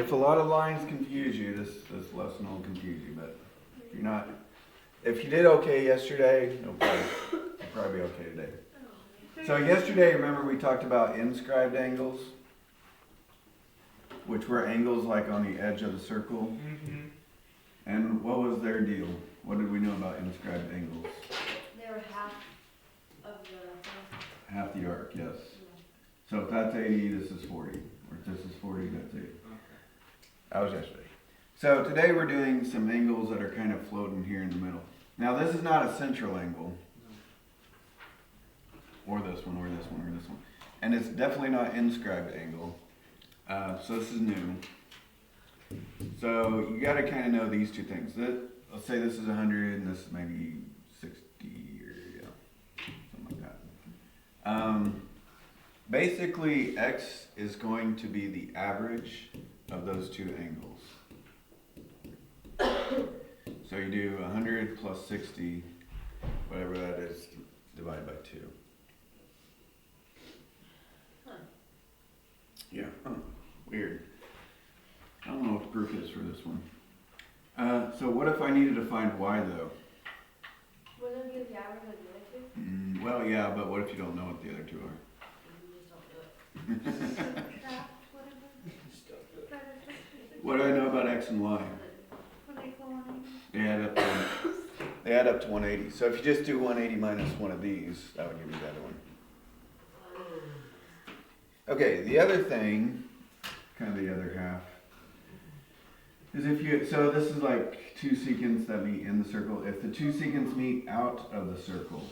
If a lot of lines confuse you, this lesson will confuse you, but if you did okay yesterday, you'll probably be okay today. So yesterday, remember we talked about inscribed angles, which were angles like on the edge of the circle. Mm-hmm. And what was their deal? What did we know about inscribed angles? They were half of the. Half the arc, yes. So if that's 80, this is 40. Or if this is 40, that's 80. Okay. That was yesterday. So today we're doing some angles that are kind of floating here in the middle. Now this is not a central angle. Or this one, or this one, or this one. And it's definitely not inscribed angle. So this is new. So you gotta kind of know these two things. Let's say this is 100 and this is maybe 60 or something like that. Basically x is going to be the average of those two angles. So you do 100 plus 60, whatever that is, divided by 2. Yeah, weird. I don't know what the proof is for this one. So what if I needed to find y though? Wouldn't it be the average of the other two? Well, yeah, but what if you don't know what the other two are? You just don't do it. Subtract whatever. What do I know about x and y? What they call it? They add up to 180. So if you just do 180 minus one of these, that would give you the other one. Okay, the other thing, kind of the other half, is so this is like two secants that meet in the circle. If the two secants meet out of the circle,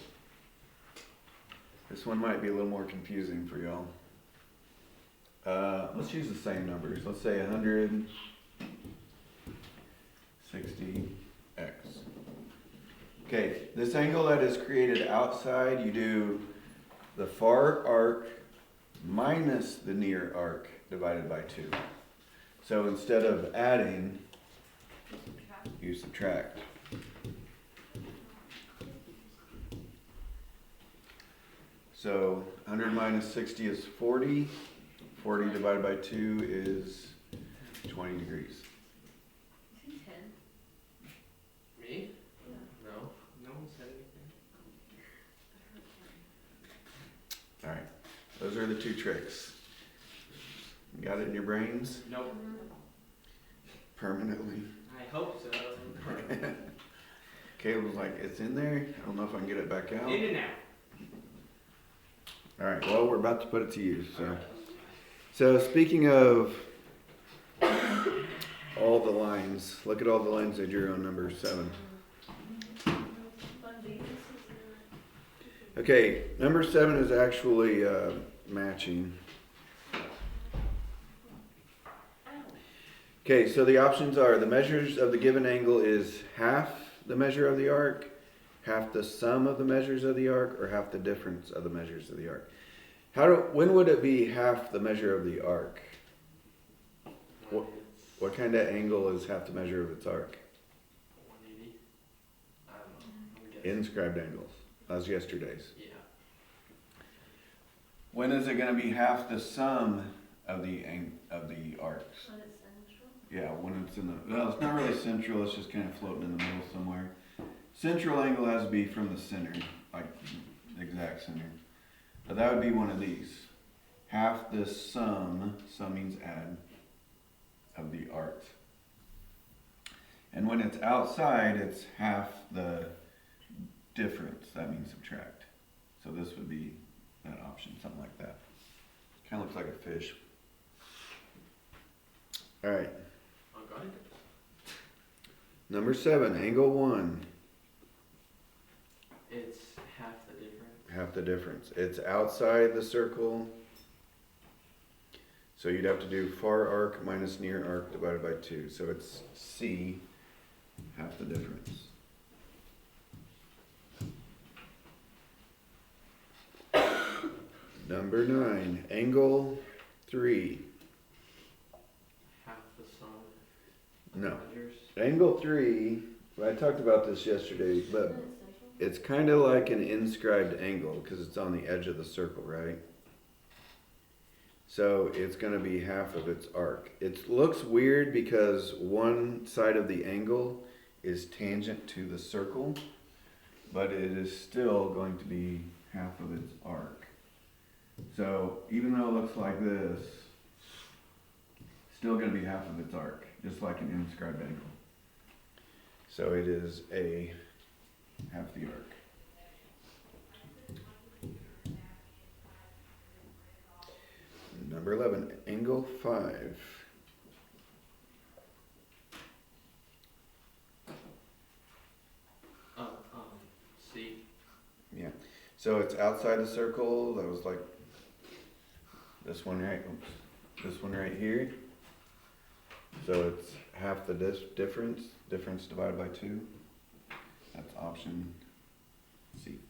this one might be a little more confusing for y'all. Let's use the same numbers. Let's say 100, 60, x. Okay, this angle that is created outside, you do the far arc minus the near arc divided by 2. So instead of adding, you subtract. So 100 minus 60 is 40. 40 divided by 2 is 20 degrees. 10. Me? Yeah. No. No one said anything. All right, those are the two tricks. You got it in your brains Nope. permanently. I hope so. Caleb was like, it's in there. I don't know if I can get it back out. In and out. All right, well, we're about to put it to use. Alright. So speaking of all the lines, look at all the lines they drew on number 7. Okay, number 7 is actually matching. Okay, so the options are the measures of the given angle is half the measure of the arc, half the sum of the measures of the arc, or half the difference of the measures of the arc. When would it be half the measure of the arc? What kind of angle is half the measure of its arc? 180. I don't know. I'm guessing. Inscribed angles. That was yesterday's. Yeah. When is it going to be half the sum of the arcs? When it's central. Yeah, when it's well, it's not really central, it's just kind of floating in the middle somewhere. Central angle has to be from the center, like the exact center. But that would be one of these. Half the sum means add, of the arcs. And when it's outside, it's half the difference, that means subtract. So this would be that option, something like that. Kind of looks like a fish. All right. Oh, got it. Number 7, angle 1. It's half the difference. Half the difference. It's outside the circle. So you'd have to do far arc minus near arc divided by 2. So it's C, half the difference. Number 9, angle 3. Half the sum. No. Measures. Angle 3, I talked about this yesterday, but When it's central. it's kind of like an inscribed angle because it's on the edge of the circle, right? So it's gonna be half of its arc. It looks weird because one side of the angle is tangent to the circle, but it is still going to be half of its arc. So even though it looks like this, still gonna be half of its arc, just like an inscribed angle. So it is a half the arc. Number 11, angle 5. C. Yeah. So it's outside the circle. That was like this one right. Oops, this one right here. So it's half the difference. Difference divided by 2. That's option C.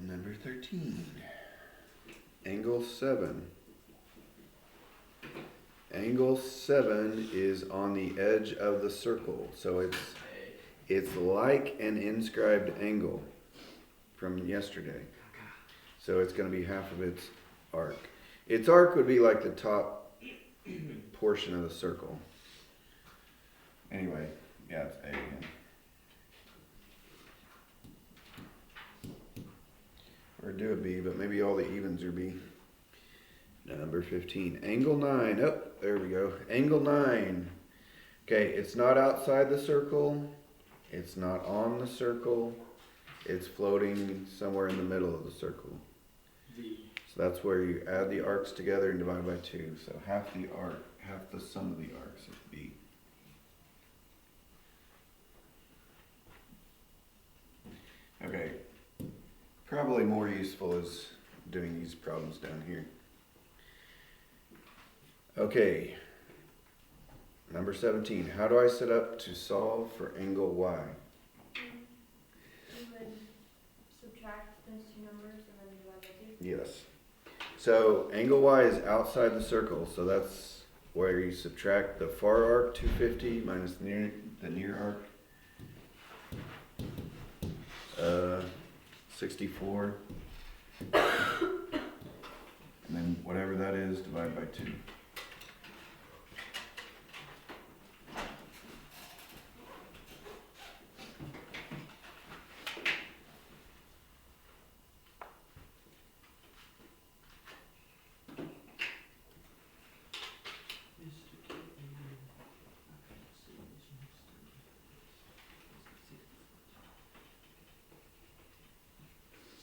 Number 13. Angle 7. Angle 7 is on the edge of the circle. So it's like an inscribed angle from yesterday. So it's going to be half of its arc. Its arc would be like the top portion of the circle. Anyway, yeah, it's A again. Or do a B, but maybe all the evens are B. Number 15, angle 9. Oh, there we go. Angle 9. Okay, it's not outside the circle. It's not on the circle. It's floating somewhere in the middle of the circle. V. So that's where you add the arcs together and divide by 2. So half the arc, half the sum of the arcs is B. Okay. Probably more useful is doing these problems down here. Okay. Number 17. How do I set up to solve for angle Y? You would subtract those two numbers and then divide by 2. Yes. So angle Y is outside the circle, so that's where you subtract the far arc 250 minus the near arc 64, and then whatever that is divided by 2.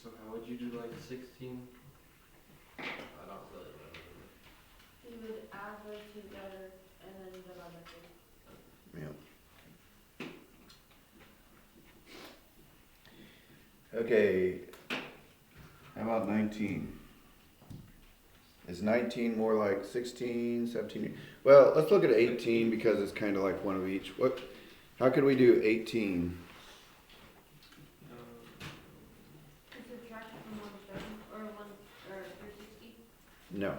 So how would you do like 16? I don't really remember. You would add those two together and then divide by 2. Yeah. Okay. How about 19? Is 19 more like 16, 17? Well, let's look at 18 because it's kind of like one of each. How could we do 18? Subtract from 170 or 360. No.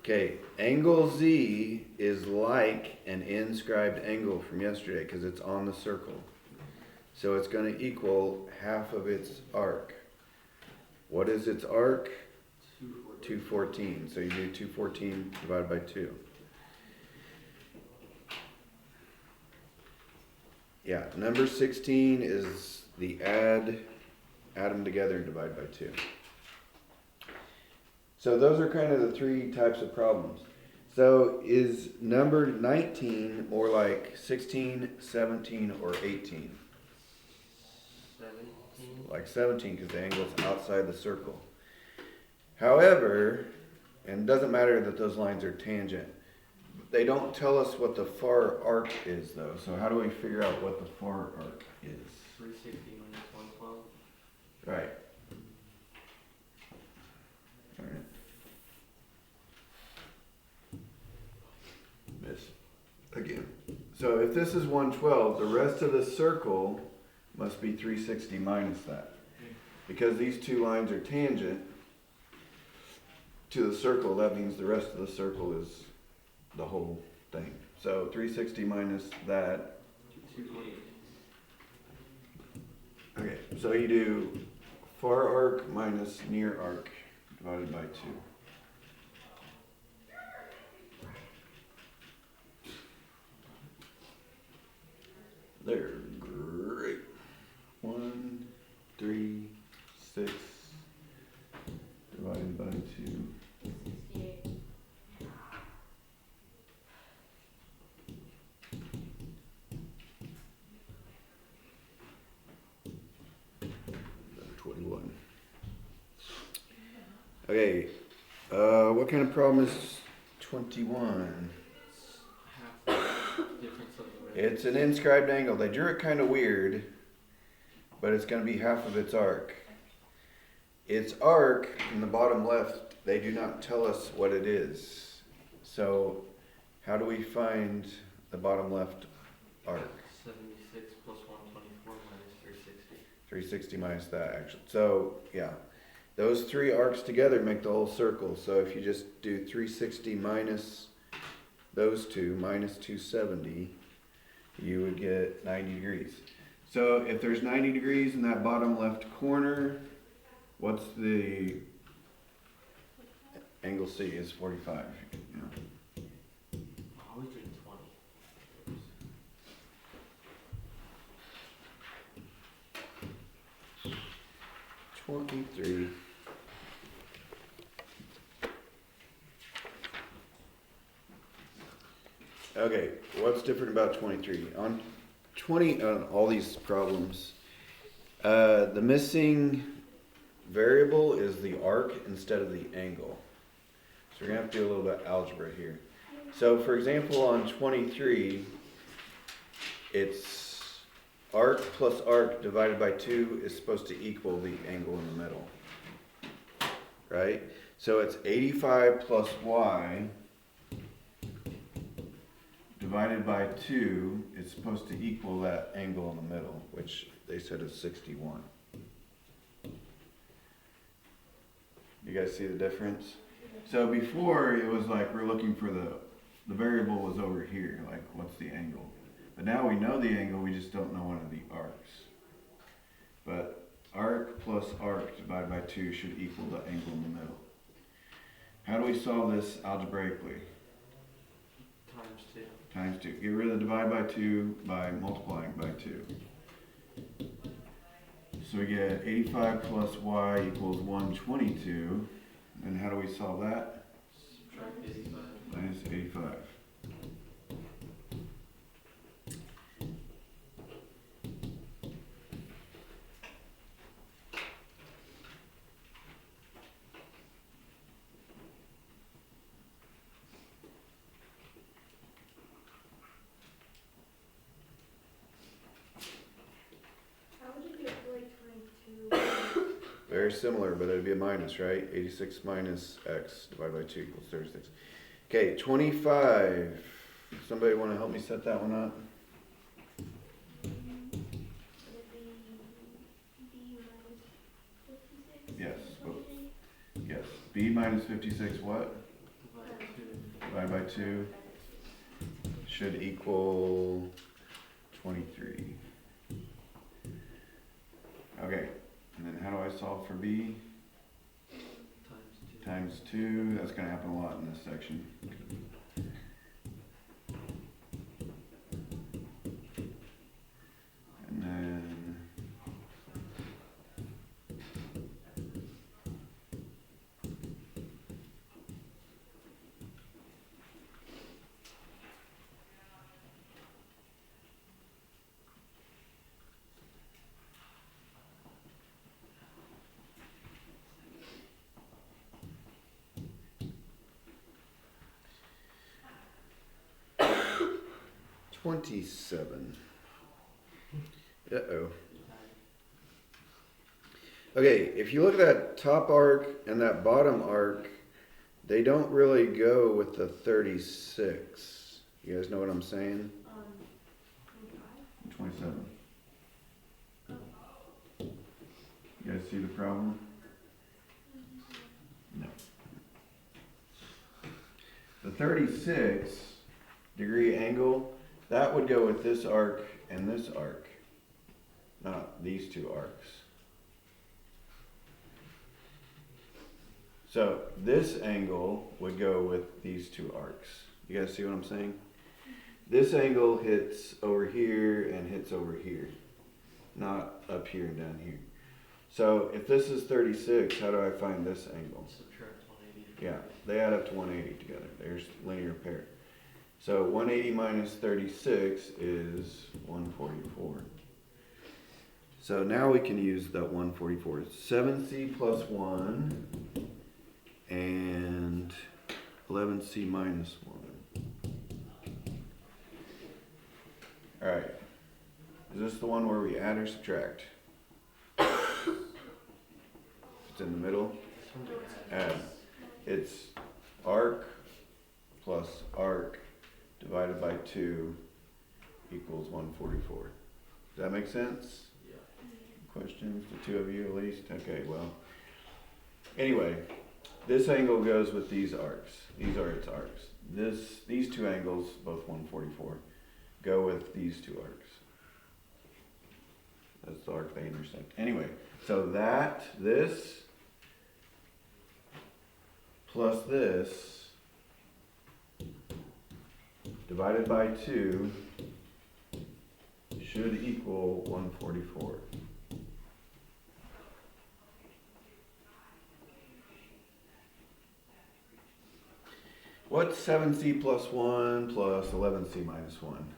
Okay, angle Z is like an inscribed angle from yesterday because it's on the circle. So it's going to equal half of its arc. What is its arc? 214. So you do 214 divided by 2. Yeah, number 16 is the add them together and divide by 2. So those are kind of the 3 types of problems. So is number 19 more like 16, 17, or 18? 17. Like 17 because the angle's outside the circle. However, and it doesn't matter that those lines are tangent, they don't tell us what the far arc is though. So how do we figure out what the far arc is? 360 minus 112. Right. All right. Miss again. So if this is 112, the rest of the circle must be 360 minus that. Because these two lines are tangent to the circle, that means the rest of the circle is the whole thing. So 360 minus that. 248. Okay, so you do Far arc minus near arc divided by 2. There, great. 1, 3, 6 divided by 2. 68. Number 21. Okay, what kind of problem is 21? Half the difference of the radius. It's an inscribed angle. They drew it kind of weird, but it's going to be half of its arc. Its arc in the bottom left, they do not tell us what it is. So how do we find the bottom left arc? 76 plus 124 minus 360. 360 minus that, actually. So yeah, those three arcs together make the whole circle. So if you just do 360 minus those two, minus 270, you would get 90 degrees. So if there's 90 degrees in that bottom left corner, what's the angle C is 45. Yeah. I always doing 20. 23. Okay, what's different about 23? On 20, on all these problems, the missing variable is the arc instead of the angle. So we're gonna have to do a little bit of algebra here. So for example, on 23, it's arc plus arc divided by 2 is supposed to equal the angle in the middle, right? So it's 85 plus y divided by 2 is supposed to equal that angle in the middle, which they said is 61. You guys see the difference? So before it was like we're looking for the variable was over here, like what's the angle? But now we know the angle, we just don't know one of the arcs. But arc plus arc divided by 2 should equal the angle in the middle. How do we solve this algebraically? Times 2. Times 2. Get rid of the divide by 2 by multiplying by 2. So we get 85 plus y equals 122. And how do we solve that? Subtract 85. Minus 85. How would you get like 22? Very similar, but it'd be a minus, right? 86 minus x divided by 2 equals 36. Okay, 25. Somebody want to help me set that one up? Would it be B minus 56? Yes. Yes. B minus 56 what? Divide by 2. Divided by 2 should equal 23. Okay, and then how do I solve for B? Times 2. Times 2, that's going to happen a lot in this section. And then $27. Uh-oh. Okay, if you look at that top arc and that bottom arc, they don't really go with the 36. You guys know what I'm saying? 25? 27. You guys see the problem? No. The 36 degree angle, that would go with this arc and this arc, not these two arcs. So this angle would go with these two arcs. You guys see what I'm saying? This angle hits over here and hits over here, not up here and down here. So if this is 36, how do I find this angle? Subtract 180. Yeah, they add up to 180 together. There's linear pair. So 180 minus 36 is 144. So now we can use that 144. 7c plus 1 and 11c minus 1. Alright. Is this the one where we add or subtract? If it's in the middle, add. It's arc plus arc divided by 2 equals 144. Does that make sense? Yeah. Questions, the two of you at least? Okay, well. Anyway, this angle goes with these arcs. These are its arcs. These two angles, both 144, go with these two arcs. That's the arc they intersect. Anyway, so this plus this divided by 2 should equal 144. What's 7c plus 1 plus 11c minus 1?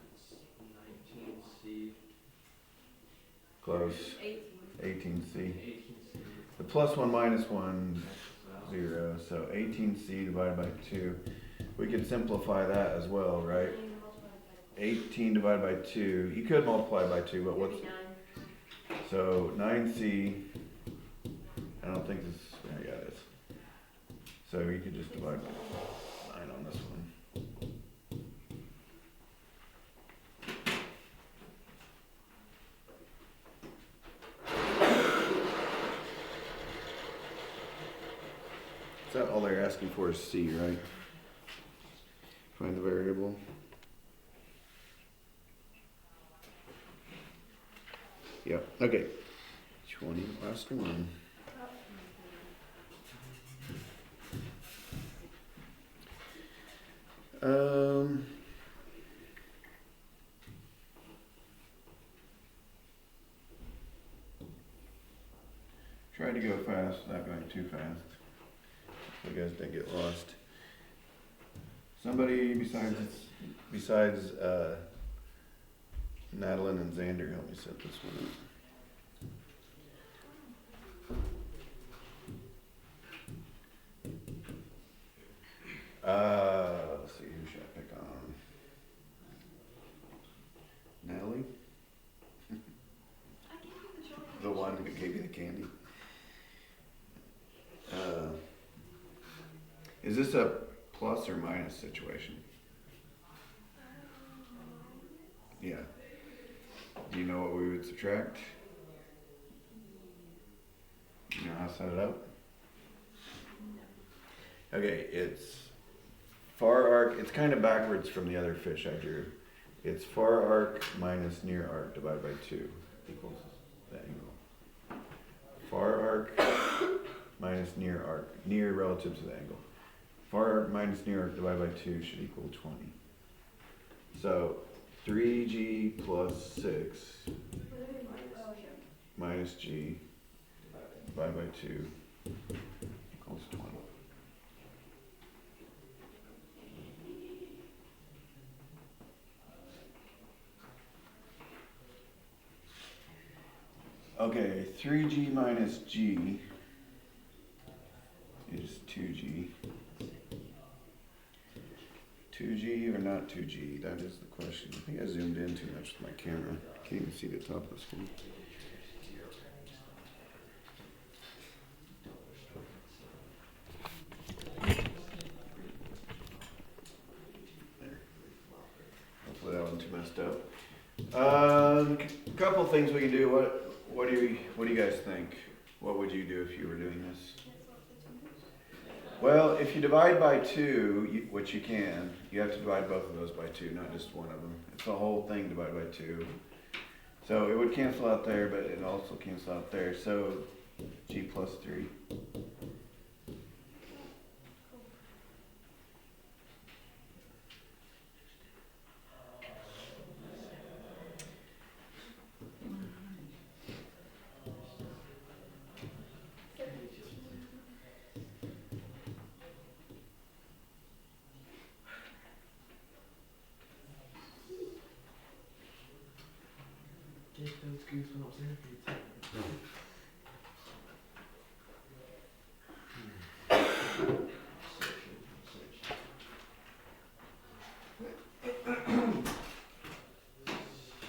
19C. Close. 18. 18c. 18C. The plus 1 minus 1, 0. So 18c divided by 2. We could simplify that as well, right? 18 divided by 2. You could multiply by 2, but what's... 9. So 9c. I don't think this... Yeah, it is. So you could just divide by 9 on this one. Is that all they're asking for is c, right? Find the variable. Yep, okay. 20, last one. Tried to go fast, not going too fast. So you guys didn't get lost. Somebody besides Madeline and Xander, help me set this one up. Let's see, who should I pick on? Natalie? The one who gave you the candy. Is this a plus or minus situation? Yeah. Do you know what we would subtract? You know how to set it up? Okay, it's far arc. It's kind of backwards from the other fish I drew. It's far arc minus near arc divided by 2 equals the angle. Far arc minus near arc. Near relative to the angle. Far arc minus near arc divided by 2 should equal 20. So 3g plus 6 minus g divided by 2 equals 20. Okay, 3g minus g is 2g. 2g or not 2g? That is the question. I think I zoomed in too much with my camera. I can't even see the top of the screen. There. Hopefully that wasn't too messed up. Couple things we can do. What do you guys think? What would you do if you were doing this? Well, if you divide by 2, which you can, you have to divide both of those by 2, not just one of them. It's the whole thing divided by 2. So it would cancel out there, but it also cancel out there. So g plus 3. excuse what I'm saying for you too.